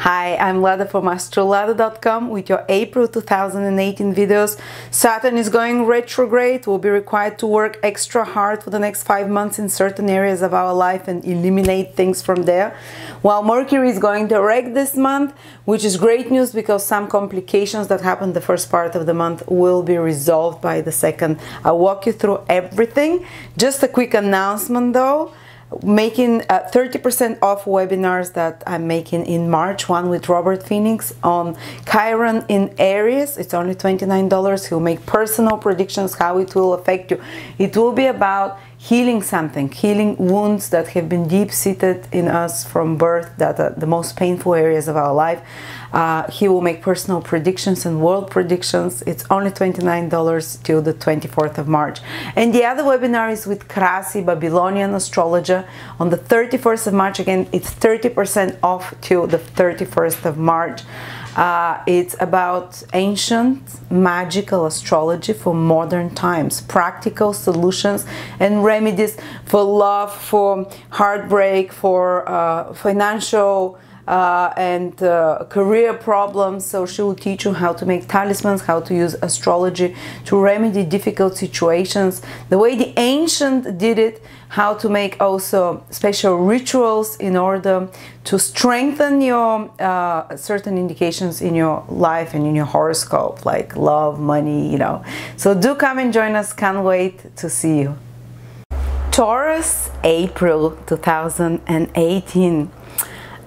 Hi, I'm Lada from astrolada.com with your April 2018 videos. Saturn is going retrograde. We'll be required to work extra hard for the next 5 months in certain areas of our life and eliminate things from there. While Mercury is going direct this month, which is great news because some complications that happened the first part of the month will be resolved by the second. I'll walk you through everything. Just a quick announcement though. Making 30% off webinars that I'm making in March, one with Robert Phoenix on Chiron in Aries. It's only $29. He'll make personal predictions how it will affect you. It will be about healing something, healing wounds that have been deep-seated in us from birth, that are the most painful areas of our life. He will make personal predictions and world predictions. It's only $29 till the 24th of March. And the other webinar is with Krasi, Babylonian astrologer, on the 31st of March. Again, it's 30% off till the 31st of March. It's about ancient magical astrology for modern times, practical solutions and remedies for love, for heartbreak, for financial and career problems. So she will teach you how to make talismans, how to use astrology to remedy difficult situations, the way the ancient did it, how to make also special rituals in order to strengthen your certain indications in your life and in your horoscope, like love, money, you know. So do come and join us. Can't wait to see you. Taurus, April 2018.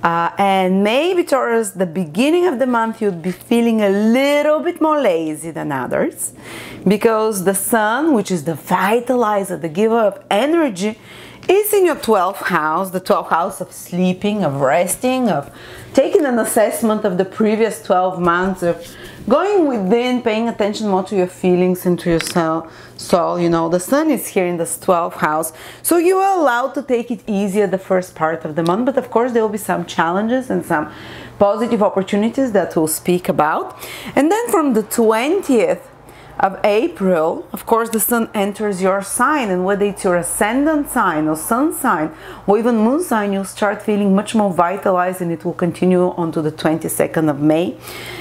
And maybe Taurus, the beginning of the month you'd be feeling a little bit more lazy than others because the sun, which is the vitalizer, the giver of energy, is in your 12th house, the 12th house of sleeping, of resting, of taking an assessment of the previous 12 months, of going within, paying attention more to your feelings and to your soul. You know, the sun is here in this 12th house, so you are allowed to take it easier the first part of the month, but of course there will be some challenges and some positive opportunities that we'll speak about. And then from the 20th of April, of course, the sun enters your sign, and whether it's your ascendant sign or sun sign or even moon sign, you'll start feeling much more vitalized, and it will continue on to the 22nd of May.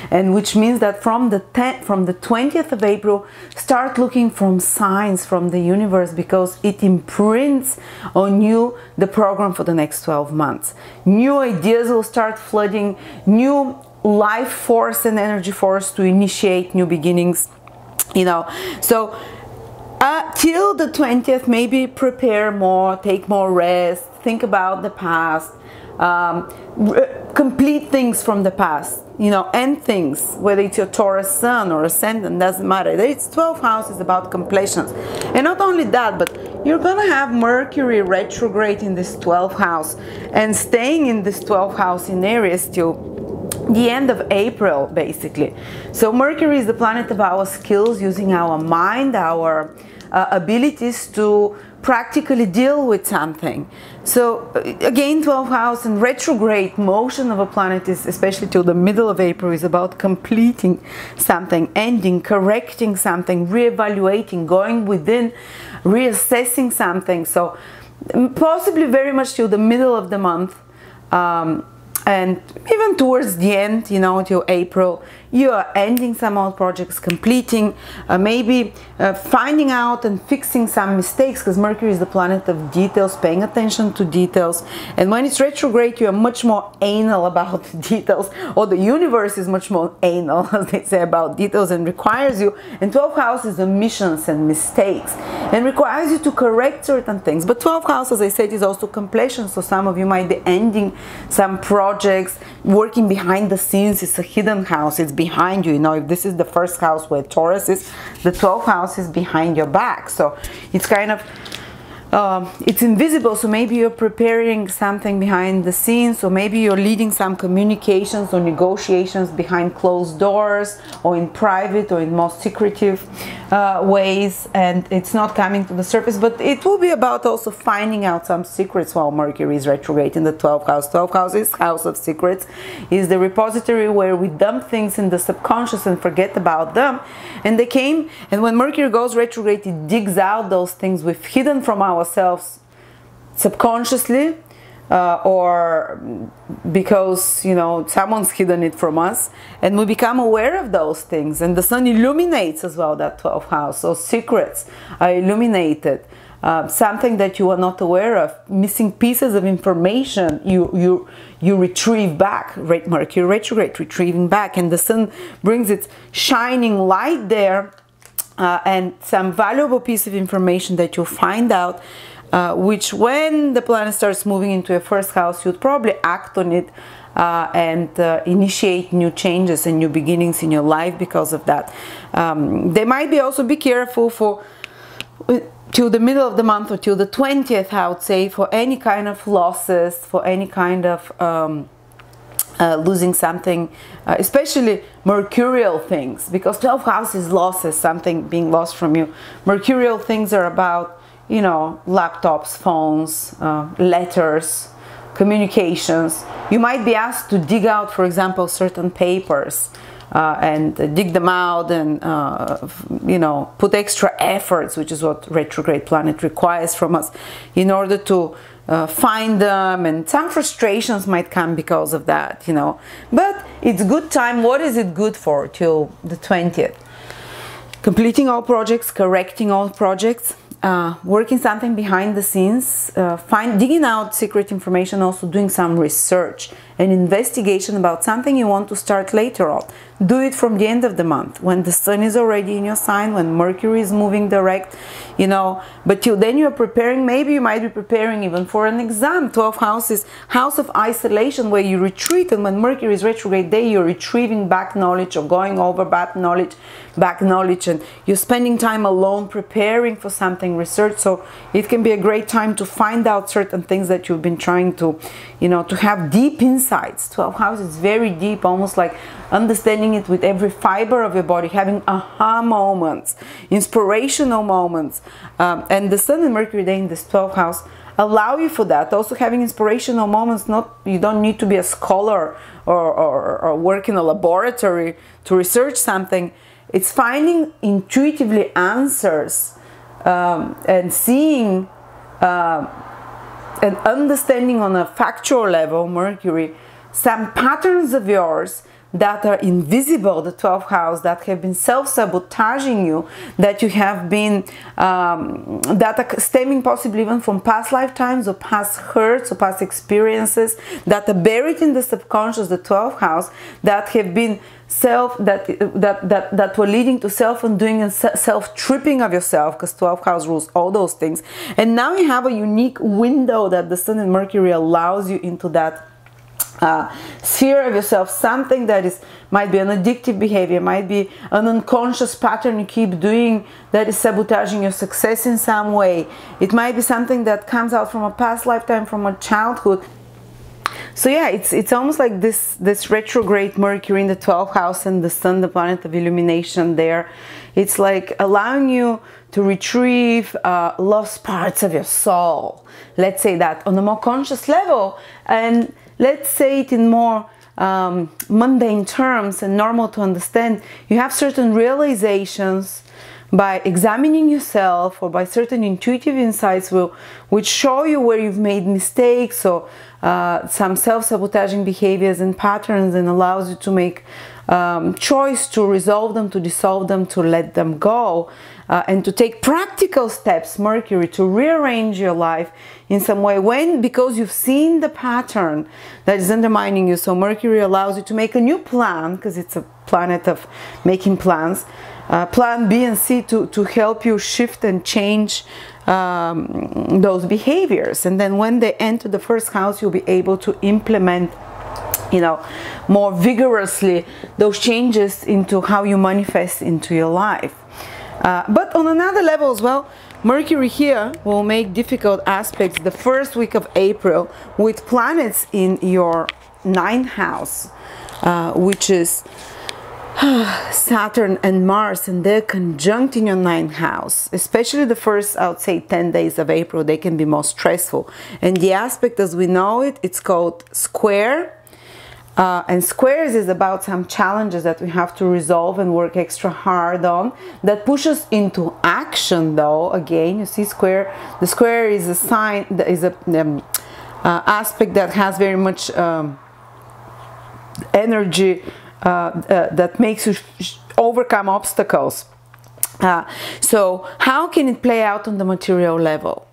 And which means that from the 20th of April, start looking from signs from the universe, because it imprints on you the program for the next 12 months. New ideas will start flooding, new life force and energy force to initiate new beginnings. You know, so till the 20th, maybe prepare more, take more rest, think about the past, complete things from the past, you know, end things, whether it's your Taurus sun or ascendant, doesn't matter. It's 12 houses about completions. And not only that, but you're gonna have Mercury retrograde in this 12th house and staying in this 12th house in Aries till the end of April, basically. So Mercury is the planet of our skills, using our mind, our abilities to practically deal with something. So again, 12th house and retrograde motion of a planet is, especially till the middle of April, is about completing something, ending, correcting something, reevaluating, going within, reassessing something. So possibly very much till the middle of the month, and even towards the end, you know, till April, you are ending some old projects, completing, maybe finding out and fixing some mistakes, because Mercury is the planet of details, paying attention to details. And when it's retrograde, you are much more anal about details, or the universe is much more anal, as they say, about details, and requires you, and 12th house is omissions and mistakes, and requires you to correct certain things. But 12th house, as I said, is also completion, so some of you might be ending some projects, working behind the scenes. It's a hidden house, it's behind you. You know, if this is the first house where Taurus is, the 12th house is behind your back, so it's kind of it's invisible. So maybe you're preparing something behind the scenes, or maybe you're leading some communications or negotiations behind closed doors, or in private, or in more secretive ways, and it's not coming to the surface. But it will be about also finding out some secrets while Mercury is retrograde in the 12th house. 12th house is house of secrets, is the repository where we dump things in the subconscious and forget about them, and they came, and when Mercury goes retrograde, it digs out those things we've hidden from ourselves subconsciously, or because, you know, someone's hidden it from us, and we become aware of those things. And the sun illuminates as well that 12th house, so secrets are illuminated. Something that you are not aware of, missing pieces of information, you retrieve back. Mercury retrograde, retrieving back, and the sun brings its shining light there, and some valuable piece of information that you'll find out, which when the planet starts moving into your first house, you'd probably act on it and initiate new changes and new beginnings in your life because of that. They might be also be careful for till the middle of the month, or till the 20th, I would say, for any kind of losses, for any kind of losing something, especially mercurial things, because 12th house is losses, something being lost from you. Mercurial things are about, you know, laptops, phones, letters, communications. You might be asked to dig out, for example, certain papers, and dig them out, and you know, put extra efforts, which is what retrograde planet requires from us, in order to find them, and some frustrations might come because of that, you know. But it's good time. What is it good for till the 20th? Completing all projects, correcting all projects, working something behind the scenes, digging out secret information, also doing some research and investigation about something you want to start later on. Do it from the end of the month, when the sun is already in your sign, when Mercury is moving direct, you know. But till then you're preparing, maybe you might be preparing even for an exam. 12th house is house of isolation, where you retreat, and when Mercury is retrograde day, you're retrieving back knowledge, or going over back knowledge, and you're spending time alone preparing for something, research. So it can be a great time to find out certain things that you've been trying to, you know, to have deep insights. 12th house is very deep, almost like understanding it with every fiber of your body, having aha moments, inspirational moments, and the sun and Mercury day in this 12th house allow you for that. Also having inspirational moments, you don't need to be a scholar or work in a laboratory to research something. It's finding intuitively answers, and seeing and understanding on a factual level, Mercury, some patterns of yours that are invisible, the 12th house, that have been self-sabotaging you, that you have been, that are stemming possibly even from past lifetimes, or past hurts, or past experiences, that are buried in the subconscious, the 12th house, that have been that were leading to self-undoing and self-tripping of yourself, because 12th house rules all those things. And now you have a unique window that the sun and Mercury allows you into that sphere of yourself, something that might be an addictive behavior, might be an unconscious pattern you keep doing that is sabotaging your success in some way. It might be something that comes out from a past lifetime, from a childhood. So yeah, it's almost like this retrograde Mercury in the 12th house, and the sun, the planet of illumination there. It's like allowing you to retrieve lost parts of your soul. Let's say that on a more conscious level, and let's say it in more mundane terms and normal to understand. You have certain realizations by examining yourself, or by certain intuitive insights which show you where you've made mistakes, or some self-sabotaging behaviors and patterns, and allows you to make choice to resolve them, to dissolve them, to let them go, and to take practical steps, Mercury, to rearrange your life in some way, because you've seen the pattern that is undermining you. So Mercury allows you to make a new plan, because it's a planet of making plans, plan B and C, to help you shift and change those behaviors. And then when they enter the first house, you'll be able to implement, you know, more vigorously those changes into how you manifest into your life. But on another level as well, Mercury here will make difficult aspects the first week of April with planets in your 9th house, which is Saturn and Mars, and they're conjunct in your 9th house. Especially the first, I would say, 10 days of April, they can be more stressful. And the aspect as we know it, it's called square. And squares is about some challenges that we have to resolve and work extra hard on, that push us into action. Though again, you see, the square is a sign, is a aspect that has very much energy that makes you overcome obstacles. So how can it play out on the material level?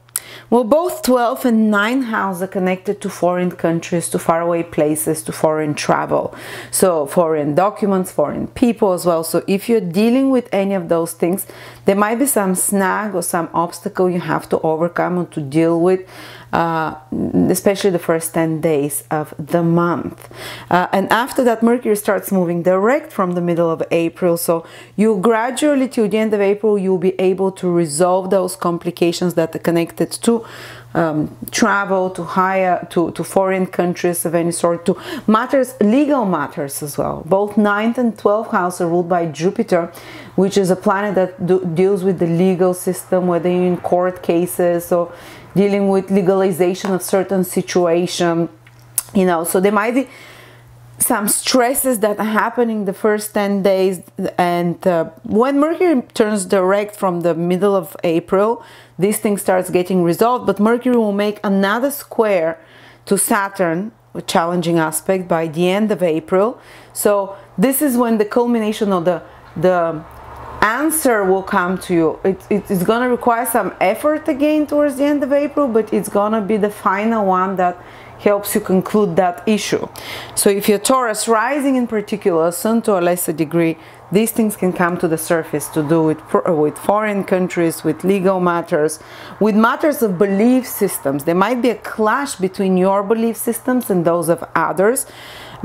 Well, both 12 and 9 house are connected to foreign countries, to faraway places, to foreign travel. So foreign documents, foreign people as well. So if you're dealing with any of those things, there might be some snag or some obstacle you have to overcome or to deal with, especially the first 10 days of the month. And after that, Mercury starts moving direct from the middle of April. So you gradually, till the end of April, you'll be able to resolve those complications that are connected to travel, to foreign countries of any sort, to matters, legal matters as well. Both 9th and 12th house are ruled by Jupiter, which is a planet that deals with the legal system, whether you're in court cases or dealing with legalization of certain situation, you know. So there might be some stresses that are happening the first 10 days, and when Mercury turns direct from the middle of April, this thing starts getting resolved. But Mercury will make another square to Saturn, a challenging aspect, by the end of April. So this is when the culmination of the answer will come to you. It's going to require some effort again towards the end of April, but it's going to be the final one that helps you conclude that issue. So if you're Taurus rising in particular, Sun to a lesser degree, these things can come to the surface to do with foreign countries, with legal matters, with matters of belief systems. There might be a clash between your belief systems and those of others,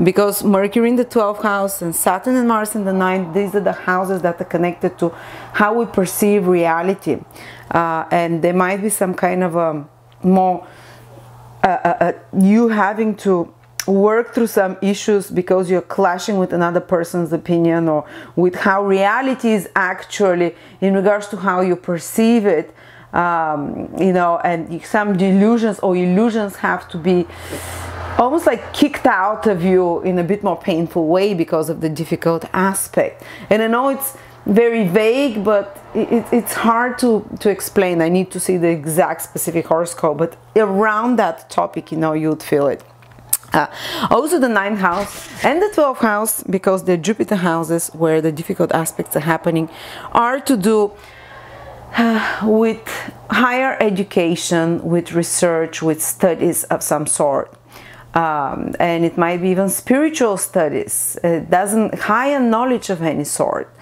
because Mercury in the 12th house and Saturn and Mars in the 9th, these are the houses that are connected to how we perceive reality. And there might be some kind of more you having to work through some issues because you're clashing with another person's opinion, or with how reality is actually in regards to how you perceive it, you know, and some delusions or illusions have to be almost like kicked out of you in a bit more painful way because of the difficult aspect. And I know it's very vague, but it's hard to explain. I need to see the exact specific horoscope, but around that topic, you know, you'd feel it. Also the 9th house and the 12th house, because they're Jupiter houses where the difficult aspects are happening, are to do with higher education, with research, with studies of some sort. And it might be even spiritual studies. It doesn't, higher knowledge of any sort.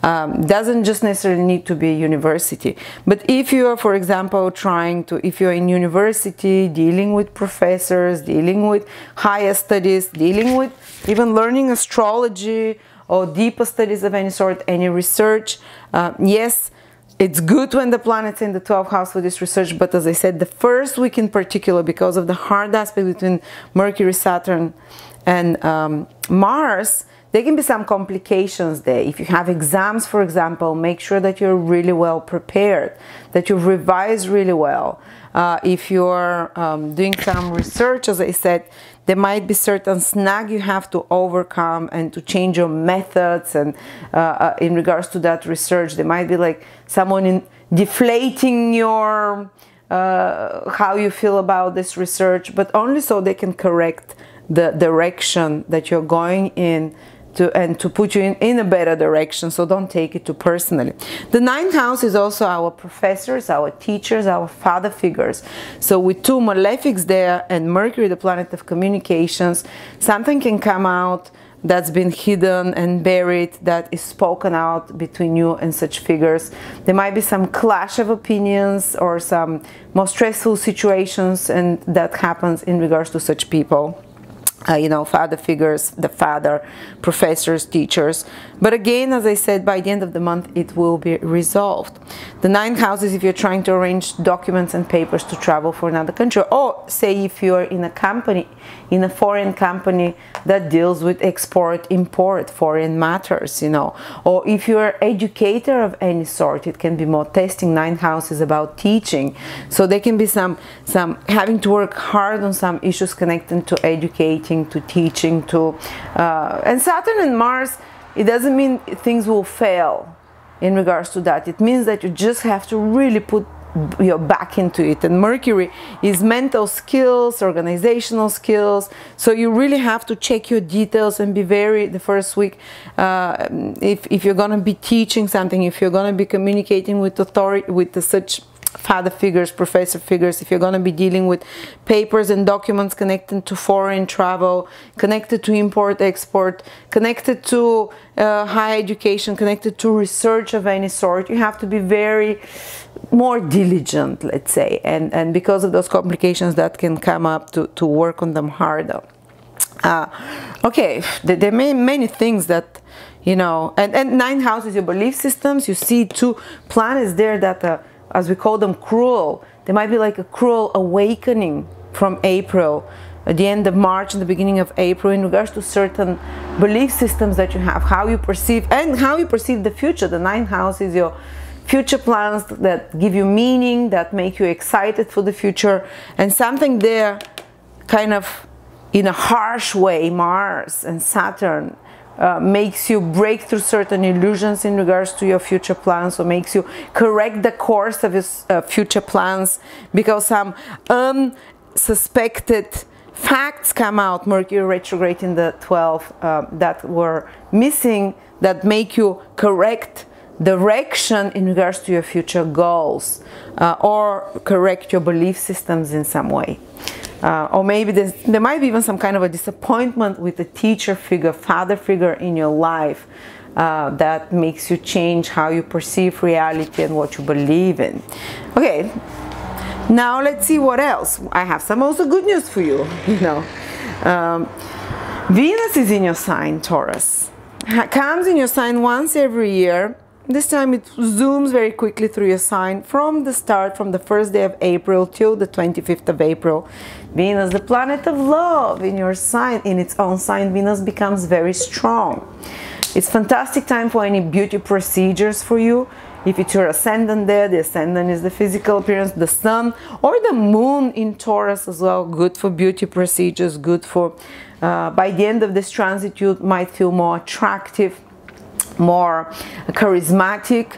Doesn't just necessarily need to be university. But if you are, for example, if you're in university, dealing with professors, dealing with higher studies, dealing with even learning astrology or deeper studies of any sort, any research, yes, it's good when the planet's in the 12th house for this research, but as I said, the first week in particular, because of the hard aspect between Mercury, Saturn, and Mars, there can be some complications there. If you have exams, for example, make sure that you're really well prepared, that you've revised really well. If you're doing some research, as I said, there might be certain snag you have to overcome and to change your methods. And in regards to that research, there might be like someone deflating your how you feel about this research, but only so they can correct the direction that you're going in, and to put you in a better direction. So don't take it too personally. The 9th house is also our professors, our teachers, our father figures. So with two malefics there and Mercury, the planet of communications, something can come out that's been hidden and buried, that is spoken out between you and such figures. There might be some clash of opinions or some more stressful situations, and that happens in regards to such people. You know, father figures, the father, professors, teachers. But again, as I said, by the end of the month, it will be resolved. The 9th house is if you're trying to arrange documents and papers to travel for another country, or say if you're in a company, in a foreign company that deals with export, import, foreign matters, you know, or if you're an educator of any sort, it can be more testing. 9th house is about teaching. So there can be some having to work hard on some issues connected to educating, to teaching, to and Saturn and Mars, it doesn't mean things will fail in regards to that. It means that you just have to really put back into it. And Mercury is mental skills, organizational skills, so you really have to check your details and be very, the first week, if you're going to be teaching something, if you're going to be communicating with authority, with such father figures, professor figures, if you're going to be dealing with papers and documents connected to foreign travel, connected to import export, connected to higher education, connected to research of any sort, you have to be very more diligent, let's say, and because of those complications that can come up, to work on them harder. Okay, there are many things that, you know, and ninth house is your belief systems. You see two planets there that as we call them, cruel. There might be like a cruel awakening from April, at the end of March and the beginning of April, in regards to certain belief systems that you have, how you perceive, and how you perceive the future. The ninth house is your future plans that give you meaning, that make you excited for the future, and something there kind of in a harsh way, Mars and Saturn, makes you break through certain illusions in regards to your future plans, or makes you correct the course of your future plans, because some unsuspected facts come out, Mercury retrograde in the 12th, that were missing, that make you correct direction in regards to your future goals, or correct your belief systems in some way. Or maybe there might be even some kind of a disappointment with a teacher figure, father figure in your life, that makes you change how you perceive reality and what you believe in. Okay, now let's see what else. I have some also good news for you, you know. Venus is in your sign, Taurus. Comes in your sign once every year. This time it zooms very quickly through your sign from the start, from the first day of April till the 25th of April. Venus, the planet of love, in your sign, in its own sign, Venus becomes very strong. It's fantastic time for any beauty procedures for you. If it's your ascendant there, the ascendant is the physical appearance, the sun or the moon in Taurus as well, good for beauty procedures, good for, by the end of this transit, you might feel more attractive, more charismatic.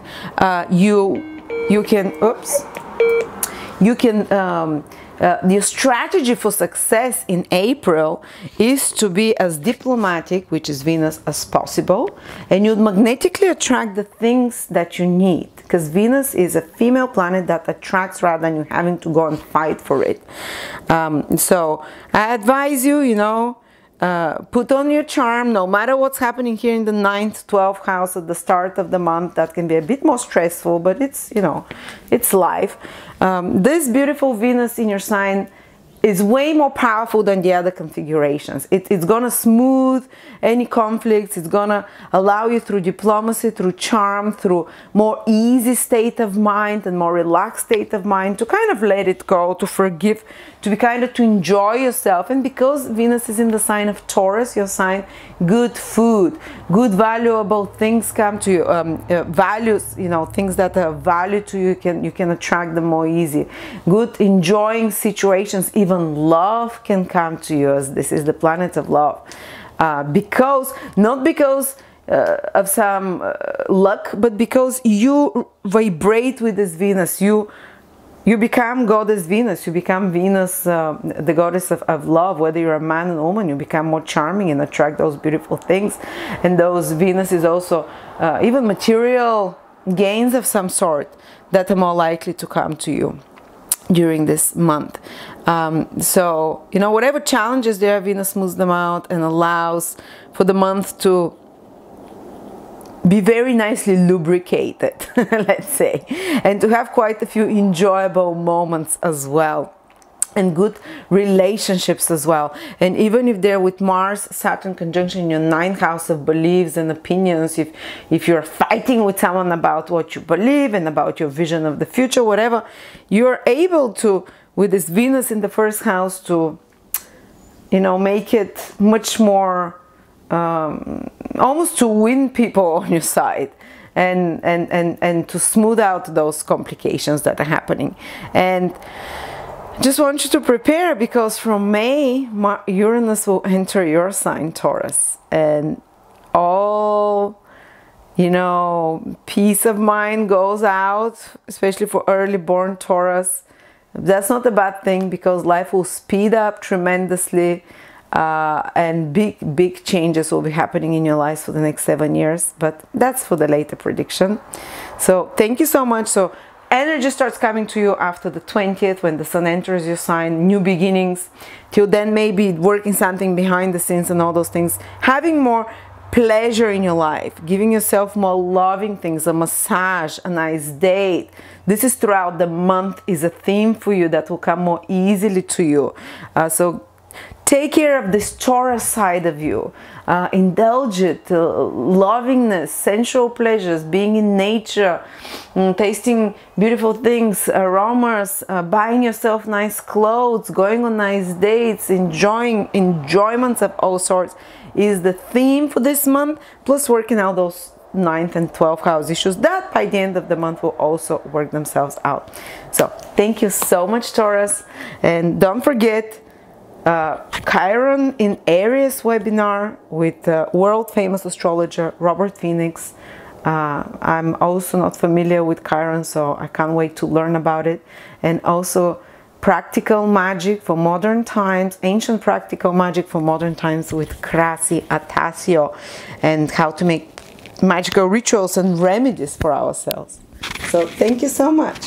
Your strategy for success in April is to be as diplomatic, which is Venus, as possible, and you'd magnetically attract the things that you need, because Venus is a female planet that attracts rather than you having to go and fight for it. So I advise you, you know, put on your charm, no matter what's happening here in the 9th, 12th house at the start of the month. That can be a bit more stressful, but it's, you know, it's life. This beautiful Venus in your sign is way more powerful than the other configurations. It's gonna smooth any conflicts. It's gonna allow you through diplomacy, through charm, through more easy state of mind and more relaxed state of mind, to kind of let it go, to forgive, to be kind of to enjoy yourself. And because Venus is in the sign of Taurus, your sign, good food, good valuable things come to you, values, you know, things that are value to you, you can attract them more easy. Good enjoying situations, even love can come to you, as this is the planet of love. Not because of some luck, but because you vibrate with this Venus. You become goddess Venus. You become Venus, the goddess of love. Whether you're a man or woman, you become more charming and attract those beautiful things. And those Venus is also even material gains of some sort that are more likely to come to you during this month. So, you know, whatever challenges there, Venus smooths them out and allows for the month to be very nicely lubricated, let's say, and to have quite a few enjoyable moments as well, and good relationships as well. And even if they're with Mars, Saturn conjunction in your 9th house of beliefs and opinions, if you're fighting with someone about what you believe and about your vision of the future, whatever, you're able to, with this Venus in the 1st house, to, you know, make it much more almost to win people on your side, and to smooth out those complications that are happening. And just want you to prepare, because from May, Uranus will enter your sign, Taurus, and all you know, peace of mind goes out, especially for early born Taurus. That's not a bad thing, because life will speed up tremendously, and big changes will be happening in your life for the next 7 years, but that's for the later prediction. So thank you so much. So energy starts coming to you after the 20th, when the sun enters your sign, new beginnings. Till then, maybe working something behind the scenes and all those things, having more pleasure in your life, giving yourself more loving things, a massage, a nice date. This is throughout the month, is a theme for you that will come more easily to you. So take care of this Taurus side of you. Indulge it, lovingness, sensual pleasures, being in nature, tasting beautiful things, aromas, buying yourself nice clothes, going on nice dates, enjoyments of all sorts is the theme for this month, plus working out those 9th and 12th house issues that by the end of the month will also work themselves out. So thank you so much, Taurus, and don't forget Chiron in Aries webinar with world famous astrologer Robert Phoenix. I'm also not familiar with Chiron, so I can't wait to learn about it. And also practical magic for modern times, ancient practical magic for modern times with Crassi Atasio, and how to make magical rituals and remedies for ourselves. So thank you so much.